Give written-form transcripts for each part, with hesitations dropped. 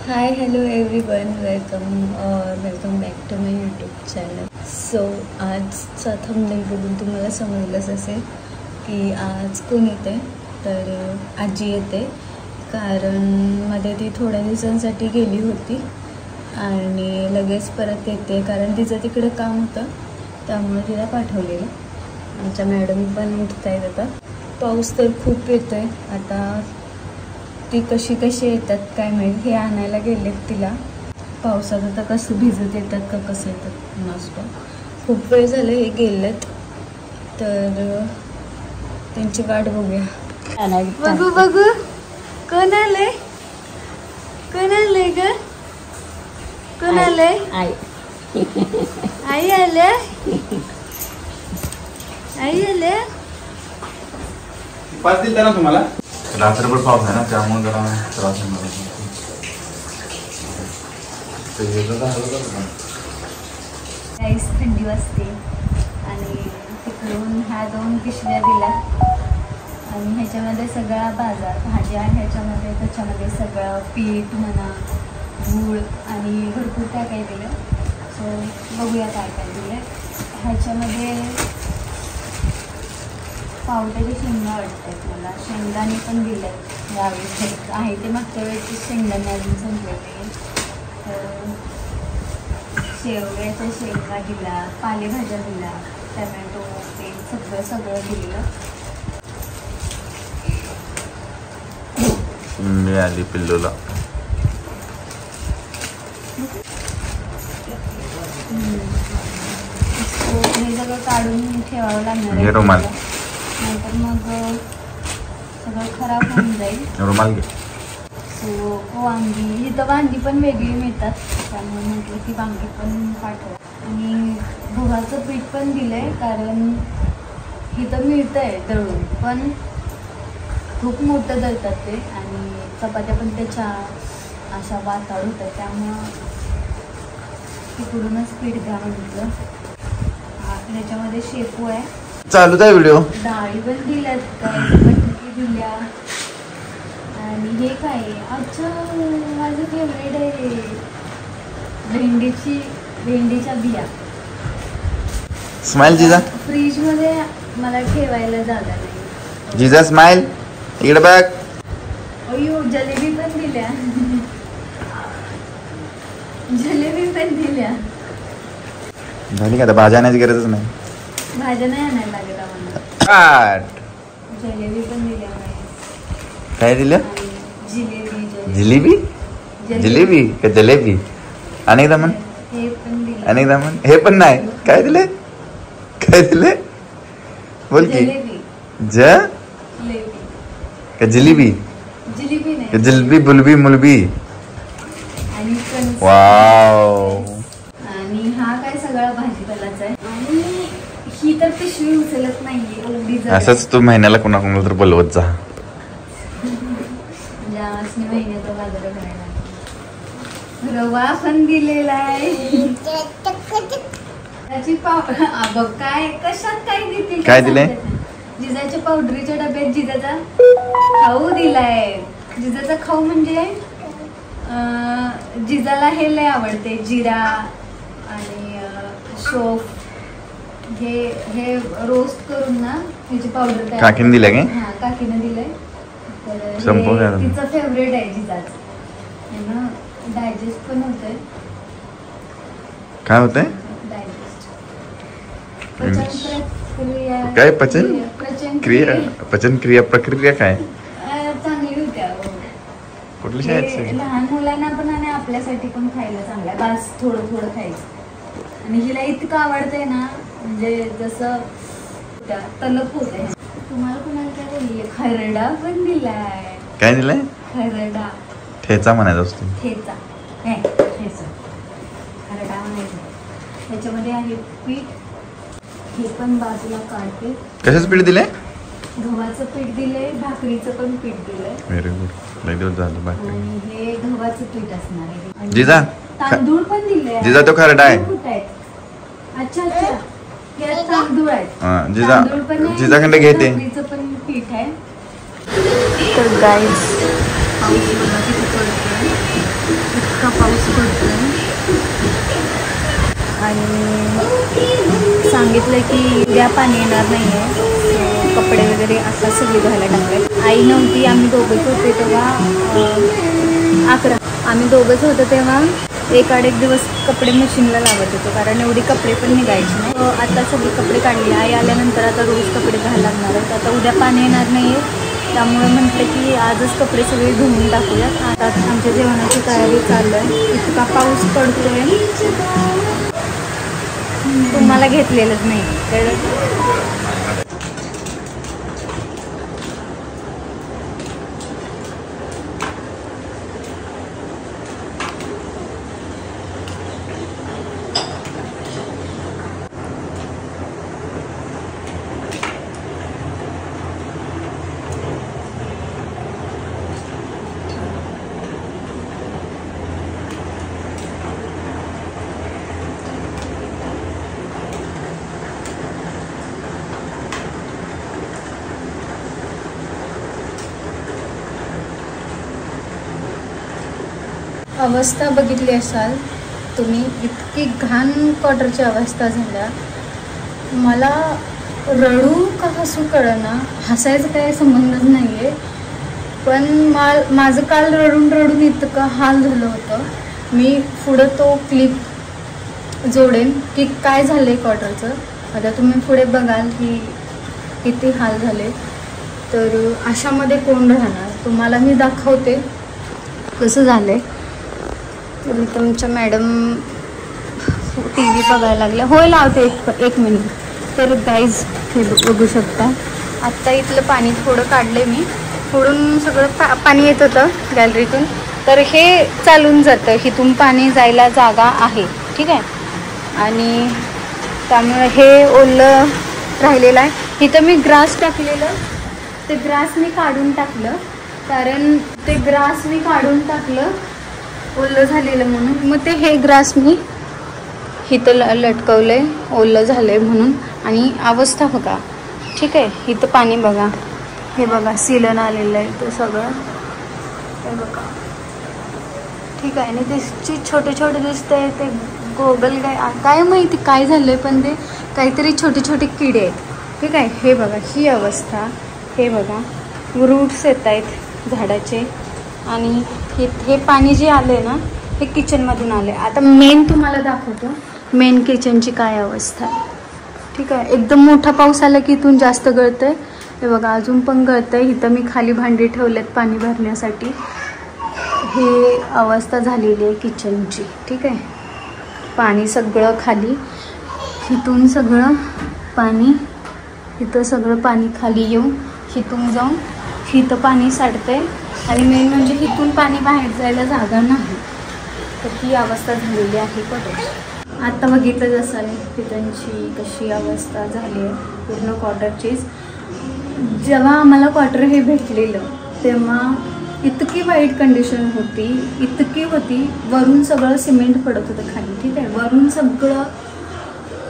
High hello everyone, welcome back to my YouTube channel. So आजचा thumbnail बघून तुम्हाला समजलंच असेल की आज कोण येते. तर आजी येते, कारण मध्ये ती थोड्या दिवसांसाठी गेली होती आणि लगेच परत येते, कारण तिचं तिकडे काम होतं त्यामुळे तिला पाठवलेलं. आमच्या मॅडम पण उठत आहेत. आता पाऊस तर खूप येतो आहे. आता ती कशी येतात काय माहीत. हे आणायला गेलेत तिला. पावसात आता कसं भिजत येतात का कसं येतात नसतं. खूप वेळ झालं हे गेलेत, तर त्यांची वाट बघूया. बघू बघू कोण आले, कोण आले ग, कोण आले. आई आल्या, आई आल्या. पाच दिल ना तुम्हाला. रात्रभर पाऊस आहे ना, त्यामुळे जरा त्रास होणार. थंडी वाजते आणि तिकडून ह्या 2 पिशव्या दिल्या आणि ह्याच्यामध्ये सगळा बाजार भाज्या, ह्याच्यामध्ये त्याच्यामध्ये सगळं पीठ म्हणा, गूळ आणि भरपूर काय दिलं. सो बघूया काय दिलं. ह्याच्यामध्ये पावट्याचे शेंगा वाटतात मला. शेंगदाणे पण दिले यावेळेस आहे ते. मागच्या वेळेचे शेंगदाणे अजून संपलेले. तर शेवग्याच्या शेंगा दिला, पालेभाज्या दिला, टमॅटो, ते सगळं दिलेलं. आली पिल्लूला. हे सगळं काढून ठेवावं लागणार आहे, रुमाल, नाहीतर मग सगळं खराब होऊन जाईल. रुमाल घे. सो वांगी, इथं वांगी पण वेगळी मिळतात, त्यामुळे म्हटलं की वांगी पण पाठवा. आणि गव्हाचं पीठ पण दिलं आहे, कारण इथं मिळतं आहे दळून, पण खूप मोठं दळतात ते आणि चपात्या पण त्याच्या अशा वाताड होतात, त्यामुळं तिकडूनच पीठ घ्या म्हटलं. त्याच्यामध्ये शेपू आहे. चालूच आहे व्हिडिओ. डाळी पण दिल्यात, काय बटाटे दिल्या. आणि हे काय, अच्छा माझं फेवरेट आहे, भेंडीच्या बिया. स्माइल जिजा. फ्रीज मध्ये मला ठेवायला जागा नाही. जिजा स्माइल, इकडे बघ. अयो जलेबी पण दिल्या. जलेबी पण दिल्या. झाली का आता? भाज्या आणायची गरजच नाही. भाज्या नाही आणायला लागत आम्हाला. जलेबी पण दिल्या. काय दिलं? जिलेबी जिलेबी का जलेबी? अनेकदा म्हण, हे पण दिलं. अनेकदा म्हण. हे पण नाही. काय दिले, काय दिले? बोल की. का जिलेबी, जिलेबी नाही, का जिलबी बुलबी मुलबी. आणि वाव. आणि हा काय सगळा भाजीपालाच आहे. आणि ही तर पिशवी उचलत नाहीये एवढी. असंच तू महिन्याला कोणाकोणाला तर बोलवत जा. महिन्याचा बाजार करायला. रवा पण दिलेला आहे. त्याची पावडर काय, कशात काय देतील. काय दिले? जिजाच्या पावडरीच्या डब्यात जिजाचा खाऊ दिलाय. जिजाचा खाऊ म्हणजे जिजाला हे लय आवडते, जिरा आणि शोफ. हे रोस्ट करून ना त्याची पावडर काकीने दिल्या काय? हा, काकीने दिलंय. तर तिचं फेवरेट आहे जिजाचं. डायजेस्ट पण होतंय. काय होतंय? डायजेस्ट, काय पचन क्रिया प्रक्रिया काय चांगली होत्या. कुठली शाळेत? लहान मुलांना पण आणि आपल्यासाठी पण खायला चांगलं आहे. बास थोडं खायचं. आणि हिला इतकं आवडतंय ना, म्हणजे जसं तलप होते. तुम्हाला कोणाला काय बोलली? खरडा पण दिलाय. काय दिलाय? खरडा. ठेचा म्हणायचा असतो. ठेचा, खरडा म्हणायचं. ह्याच्यामध्ये आहे पीठ. हे पण बाजूला काढते. कशाचं पीठ दिलंय? गव्हाचं पीठ दिलंय, भाकरीचं पण पीठ दिलंय. Very good. लय दिवस झालं बाकी. आणि हे गव्हाचं पीठ असणार आहे. जिजा तांदूळ पण दिले. जिजा तो खरडा आहे. अच्छा, हे तांदूळ आहेत. जिजाकडे घेते. भाकरीचं पण पीठ आहे. तर गाईज पाऊस बघा किती पडतोय. आणि सांगितलं की उद्या पाणी येणार नाही आहे, कपडे वगैरे आता सगळे धुवायला टाकले. आई नव्हती, आम्ही दोघंच होते तेव्हा 11 आम्ही दोघंच होतो तेव्हा एक दिवस कपडे मशीनला लावत होतो, कारण एवढी कपडे पण निघायची नाही. आता सगळे कपडे काढले. आई आल्यानंतर आता रोज कपडे घालायला लागणार आहेत. आता उद्या पाणी येणार नाही आहे, त्यामुळे म्हटलं की आजच कपडे सगळे धुवून टाकूयात. आता आमच्या जेवणाची तयारी चालू आहे. इतका पाऊस पडतोय, तुम्हाला घेतलेलंच नाही तर अवस्था बघितली असाल तुम्ही, इतकी घाण क्वार्टरची अवस्था झाल्या. मला रडू का हसू कळना, हसायचं काही संबंधच नाही आहे, पण माझं काल रडून रडून इतकं हाल झालं होतं. मी पुढं तो क्लिप जोडेन की काय झालं आहे क्वार्टरचं. आता तुम्ही पुढे बघाल की किती हाल झाले. तर अशामध्ये कोण राहणार, तुम्हाला मी दाखवते कसं झालं आहे. तर तुमच्या मॅडम टी व्ही बघायला लागल्या. होय लावते एक मिनिट. तर गाईज हे बघू शकता, आत्ता इथलं पाणी थोडं काढलं मी, थोडून सगळं पाणी येत होतं गॅलरीतून, तर हे चालून जातं. इथून पाणी जायला जागा आहे, ठीक आहे. आणि त्यामुळे हे ओलं राहिलेलं आहे. इथं मी ग्रास टाकलेलं, ते ग्रास मी काढून टाकलं, कारण ते ग्रास मी काढून टाकलं ओलं झालेलं म्हणून. मग ते हे ग्रास मी इथं लटकवलं आहे, ओलं झालं आहे म्हणून. आणि अवस्था बघा, ठीक आहे. इथं पाणी बघा, हे बघा सिलन आलेलं आहे ते सगळं, हे बघा, ठीक आहे. आणि ते छोटे छोटे दिसत आहे ते गोगल काय माहिती काय झालं आहे, पण ते काहीतरी छोटे छोटे किडे आहेत, ठीक आहे. हे बघा ही अवस्था, हे बघा रूट्स येत आहेत झाडाचे. आणि हे पाणी जे आलं आहे ना, हे किचनमधून आलं आहे. आता मेन तुम्हाला दाखवतो मेन किचनची काय अवस्था आहे, ठीक आहे. एकदम मोठा पाऊस आला की इथून जास्त गळतं आहे. हे बघा अजून पण गळतं आहे. इथं मी खाली भांडी ठेवलेत पाणी भरण्यासाठी. हे अवस्था झालेली आहे किचनची, ठीक आहे. पाणी सगळं खाली, इथून सगळं पाणी, इथं सगळं पाणी खाली येऊन इथून जाऊन इथं पाणी साठतंय. आणि मेन म्हणजे इथून पाणी बाहेर जायला जागा नाही. तर ही अवस्था झालेली आहे क्वार्टरची. आता बघितलं असाल किचनची कशी अवस्था झाली आहे पूर्ण क्वार्टरचीच. जेव्हा आम्हाला क्वार्टर हे भेटलेलं तेव्हा इतकी वाईट कंडिशन होती, इतकी होती. वरून सगळं सिमेंट पडत होतं खाली, ठीक आहे. वरून सगळं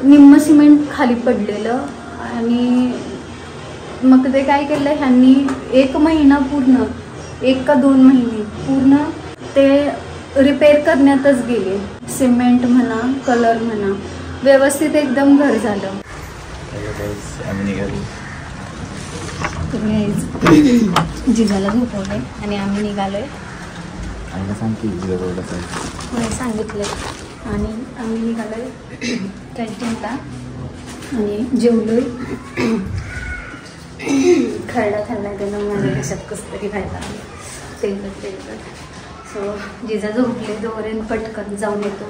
निम्म सिमेंट खाली पडलेलं. आणि मग ते काय केलं ह्यांनी, 1 महिना पूर्ण, 1 का 2 महिने पूर्ण ते रिपेअर करण्यातच गेले. सिमेंट म्हणा, कलर म्हणा, व्यवस्थित एकदम घर झालं. जिजाला झोपवले आणि आम्ही निघालोय. सांगितलं आणि आम्ही निघालोय कॅन्टीनला आणि जेवलोय. खरडा खाल्ला त्यानं माझ्या कशात कसं तरी व्हायला तेलकट. सो जिजा झोपले दोरेन पटकन जाऊन येतो.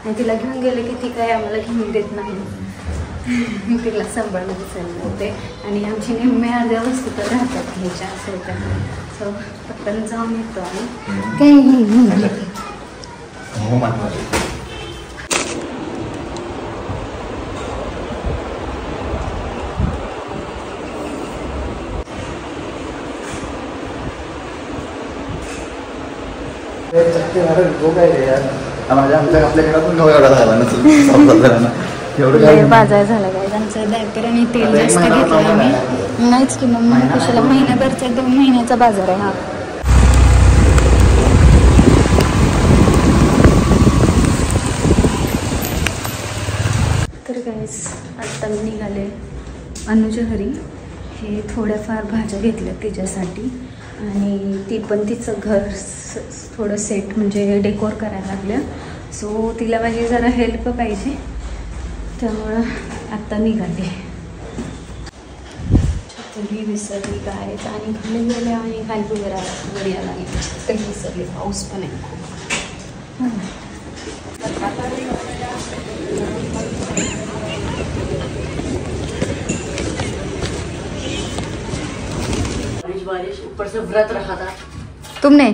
आणि तिला घेऊन गेले की ती काय आम्हाला घेऊन देत नाही, तिला सांभाळून चाललं होते. आणि आमची निम्मे अर्ध्या वस्तू तर राहतात घ्यायच्या असं होतं. सो पटकन जाऊन येतो आम्ही. काही बाजार झाला काय त्यांचं डायपर आणि तेल जास्त घेतलं आम्ही. नाहीच की मग कशाला, महिनाभरचा 2 महिन्याचा बाजार आहे हा. गाईज आत्ता मी निघाले अनुच्या घरी. हे थोड्याफार भाज्या घेतल्या तिच्यासाठी आणि ती पण तिचं घर थोडं सेट म्हणजे डेकोर करायला लागलं. सो तिला माझी जरा हेल्प पाहिजे, त्यामुळं आत्ता निघाले. छत्री विसरली काय आणि खाली गेल्या आणि खाली वर यायला लागली. छत्री विसरली, पाऊस पण आहे खूप. बारिश ऊपर से व्रत रखा था तुमने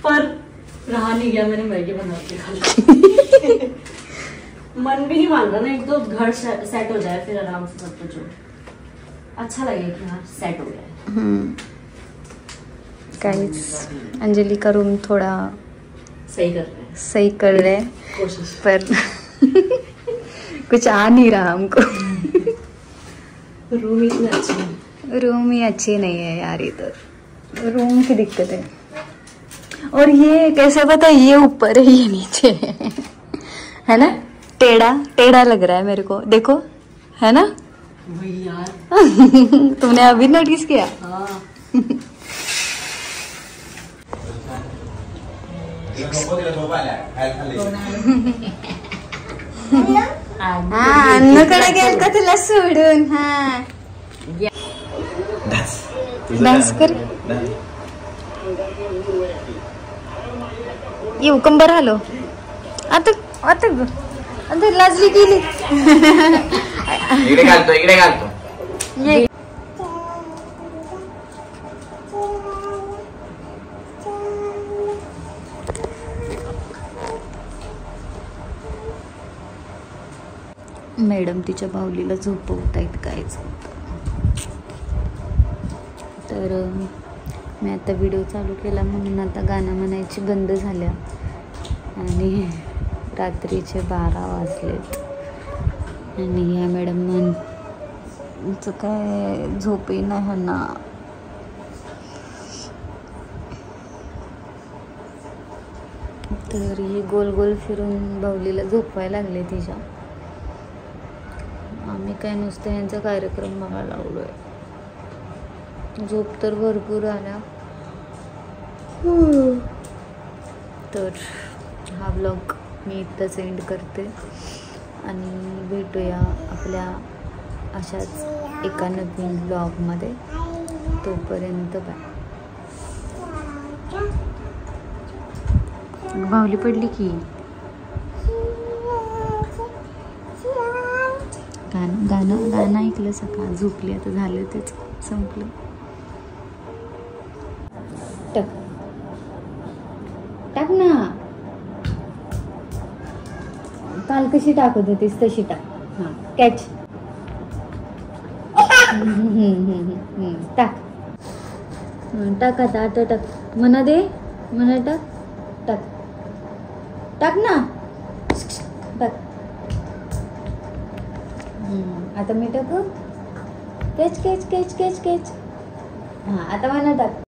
पर रहा नहीं गया. मैंने मैगी बना के खा ली. मन भी नहीं मान रहा ना, एक तो घर सेट हो जाए फिर आराम से सब कुछ हो, अच्छा लगे कि हाँ सेट हो गया. गाइस अंजलि का रूम थोड़ा सही कर रहे हैं कोशिश, पर कुछ आ नहीं रहा हमको. रूम इतने अच्छे हैं. रूम ही अच्छी नहीं है यार, इधर रूम की दिक्कत है. और ये कैसे पता है, ये ऊपर है ये नीचे है ना, टेढ़ा टेढ़ा लग रहा है मेरे को, देखो है ना. वही यार. तुमने अभी नोटिस किया. हाँ. अन्नकडे गेल का तुला सोडून. हा डान्स कर. येऊ कंबर आलो आता आता आता लाजली गेली. इकडे घालतो ये मॅडम तिच्या बाहुलीला झोपवत आहेत कायच. तर मी आता व्हिडिओ चालू केला म्हणून आता गाणं म्हणायची बंद झाल्या आणि रात्रीचे 12 वाजलेत आणि ह्या मॅडमचं काय झोपही नाही ह्यांना. तर ही गोल गोल फिरून बाहुलीला झोपवायला लागले तिच्या. आम्ही काय नुसतं यांचा कार्यक्रम बघायला लागलोय. झोप तर भरपूर आला. तर हा व्लॉग मी इथंच एंड करते आणि भेटूया आपल्या अशाच एका नवीन व्लॉगमध्ये. तोपर्यंत बाय. बाहुली पडली की गाणं ऐकलं सकाळ झोपली. आता झालं तेच संपलं. टाक ना. काल कशी टाकत होतीस तशी टाक. हा कॅच. टाक टाक आता टाक. म्हणा दे म्हणा टाक टाक टाक ना टाक. आता मी टाकू. Catch catch catch catch catch. हा आता म्हणा टाक.